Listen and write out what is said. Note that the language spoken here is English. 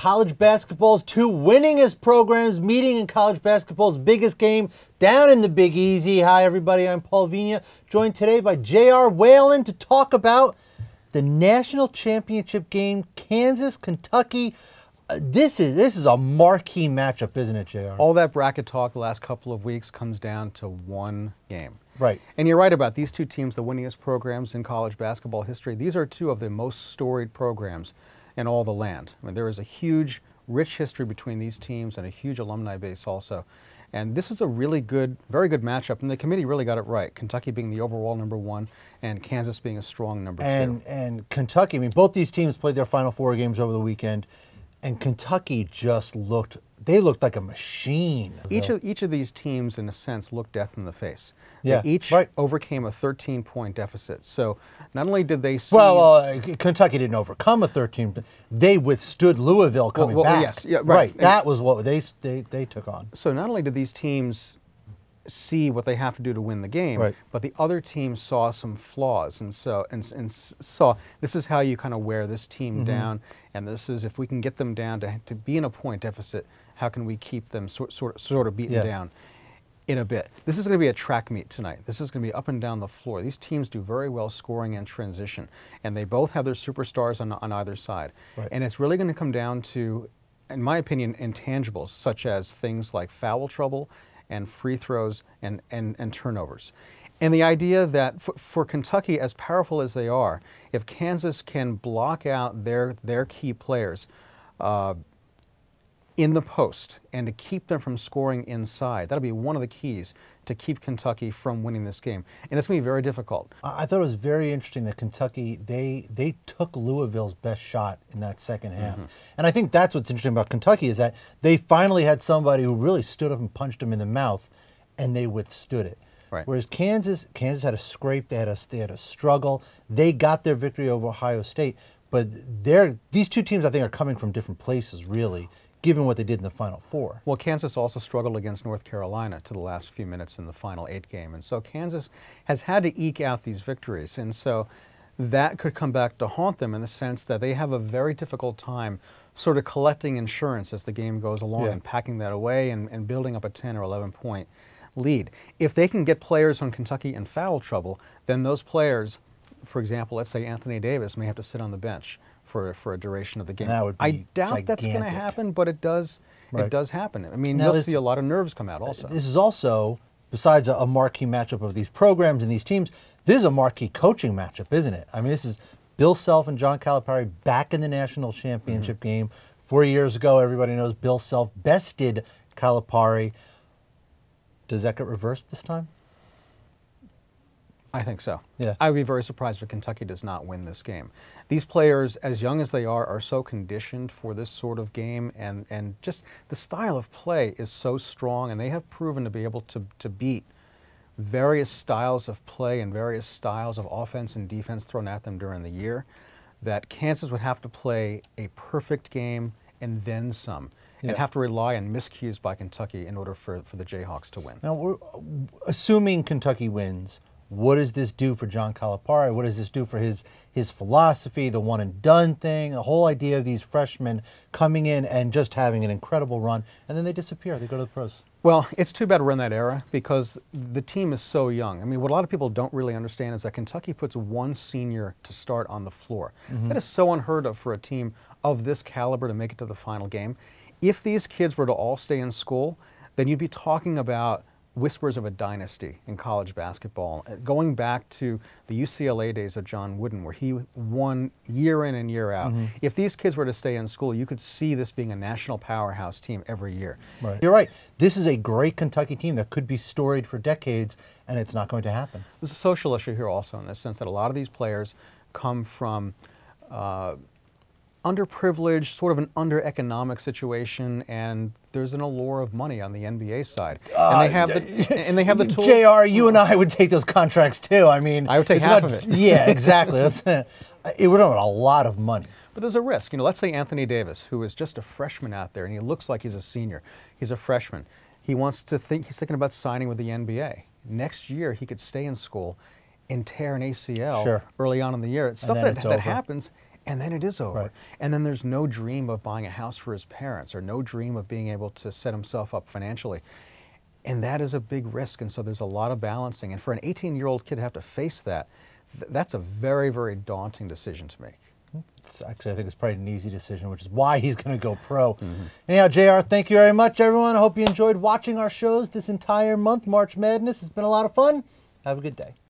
college basketball's two winningest programs meeting in college basketball's biggest game down in the Big Easy. Hi, everybody. I'm Paul Vigna, joined today by J.R. Whalen to talk about the national championship game, Kansas, Kentucky. This is a marquee matchup, isn't it, J.R.? All that bracket talk the last couple of weeks comes down to one game. Right. And you're right about these two teams, the winningest programs in college basketball history. These are two of the most storied programs in all the land. I mean, there is a huge, rich history between these teams and a huge alumni base also. And this is a really good, very good matchup, and the committee really got it right. Kentucky being the overall #1 and Kansas being a strong number 2. And Kentucky, I mean, both these teams played their Final Four games over the weekend, and Kentucky just looked like a machine. Each of these teams, in a sense, looked death in the face. Yeah, they each overcame a 13-point deficit. So not only did they see... Well, Kentucky didn't overcome a 13. They withstood Louisville coming back. Yes, yeah, right. That was what they took on. So not only did these teams see what they have to do to win the game, but the other team saw some flaws and saw this is how you kind of wear this team down, and this is, if we can get them down to be in a point deficit, how can we keep them sort of beaten down in a bit. This is going to be a track meet tonight. This is going to be up and down the floor. These teams do very well scoring and transition, and they both have their superstars on either side. And it's really going to come down to, in my opinion, intangibles such as things like foul trouble and free throws and turnovers. And the idea that for Kentucky, as powerful as they are, if Kansas can block out their key players in the post and to keep them from scoring inside, that'll be one of the keys to keep Kentucky from winning this game. And it's going to be very difficult. I thought it was very interesting that Kentucky, they took Louisville's best shot in that second half. And I think that's what's interesting about Kentucky, is that they finally had somebody who really stood up and punched them in the mouth, and they withstood it. Whereas Kansas had a scrape, they had a struggle. They got their victory over Ohio State, but these two teams, I think, are coming from different places, really, given what they did in the Final Four. Well, Kansas also struggled against North Carolina to the last few minutes in the Final 8 game, and so Kansas has had to eke out these victories, and so that could come back to haunt them in the sense that they have a very difficult time sort of collecting insurance as the game goes along and packing that away and building up a 10 or 11-point lead. If they can get players on Kentucky in foul trouble, then those players, for example, let's say Anthony Davis, may have to sit on the bench for a duration of the game. That would be I doubt gigantic. That's going to happen, but it does. It does happen. I mean, you'll see a lot of nerves come out also. This is also, besides a marquee matchup of these programs and these teams, this is a marquee coaching matchup, isn't it? I mean, this is Bill Self and John Calipari back in the national championship game. 4 years ago, everybody knows Bill Self bested Calipari. Does that get reversed this time? I think so. Yeah. I would be very surprised if Kentucky does not win this game. These players, as young as they are so conditioned for this sort of game, and just the style of play is so strong, and they have proven to be able to beat various styles of play and various styles of offense and defense thrown at them during the year, that Kansas would have to play a perfect game and then some, and have to rely on miscues by Kentucky in order for the Jayhawks to win. Now, assuming Kentucky wins, what does this do for John Calipari? What does this do for his philosophy, the one-and-done thing, the whole idea of these freshmen coming in and just having an incredible run, and then they disappear, they go to the pros? Well, it's too bad we're in that era because the team is so young. I mean, what a lot of people don't really understand is that Kentucky puts one senior to start on the floor. That is so unheard of for a team of this caliber to make it to the final game. If these kids were to all stay in school, then you'd be talking about whispers of a dynasty in college basketball, going back to the UCLA days of John Wooden, where he won year in and year out. If these kids were to stay in school, you could see this being a national powerhouse team every year. You're right. This is a great Kentucky team that could be storied for decades, and it's not going to happen. There's a social issue here also, in the sense that a lot of these players come from underprivileged, sort of an under-economic situation, and there's an allure of money on the NBA side. And they have the tools. JR, you and I would take those contracts too. I mean, I would take half of it. Yeah, exactly. We're talking about a lot of money. But there's a risk. You know, let's say Anthony Davis, who is just a freshman out there, and he looks like he's a senior. He's a freshman. He's thinking about signing with the NBA. Next year, he could stay in school and tear an ACL early on in the year. Stuff that happens. And then it is over. Right. And then there's no dream of buying a house for his parents or no dream of being able to set himself up financially. And that is a big risk. And so there's a lot of balancing. And for an 18-year-old kid to have to face that, that's a very, very daunting decision to make. Actually, I think it's probably an easy decision, which is why he's going to go pro. Anyhow, JR, thank you very much, everyone. I hope you enjoyed watching our shows this entire month, March Madness. It's been a lot of fun. Have a good day.